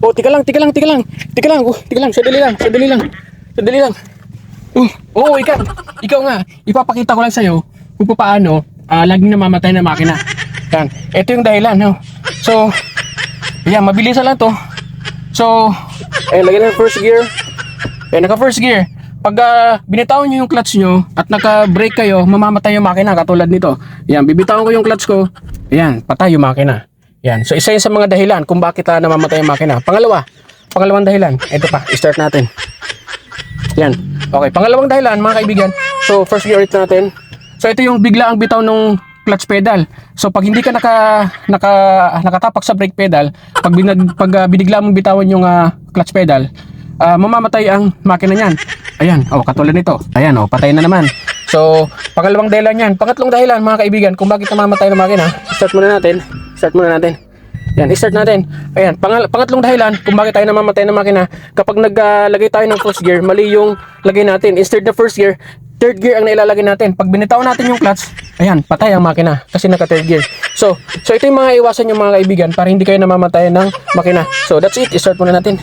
Oh, tika lang. Oh, tika lang. Sandali lang. Oh, ikaw nga. Ipapakita ko lang sa'yo kung paano laging namamatay na makina. Yan. Ito yung dahilan, no? So, yan, mabilisan lang to. So, lagyan ng first gear. Naka first gear. Pag binitawan nyo yung clutch nyo at naka-brake kayo, mamamatay yung makina katulad nito. Yan, bibitawan ko yung clutch ko. Yan, patay yung makina. Yan. So, isa yun sa mga dahilan kung bakit namamatay yung makina. Pangalawang dahilan. Ito pa, start natin. Yan. Okay, pangalawang dahilan, mga kaibigan. So, first gear ulit natin. So, ito yung biglaang bitaw ng clutch pedal. So, pag hindi ka nakatapak sa brake pedal, pag binigla mong bitawan yung clutch pedal, mamamatay ang makina niyan. Ayan, katulad nito. Ayan, patay na naman. So, pangalawang dahilan yan. Pangatlong dahilan, mga kaibigan, kung bakit namamatay ng makina, start muna natin. Yan, start natin. Ayan, pangatlong dahilan kung bakit tayo namamatay ng makina, kapag naglagay tayo ng first gear, mali yung lagay natin. Instead na first gear, third gear ang nailalagay natin. Pag binitaw natin yung clutch, ayan, patay ang makina kasi naka third gear. So ito yung mga iwasan yung mga kaibigan para hindi kayo namamatay ng makina. So that's it, start muna natin.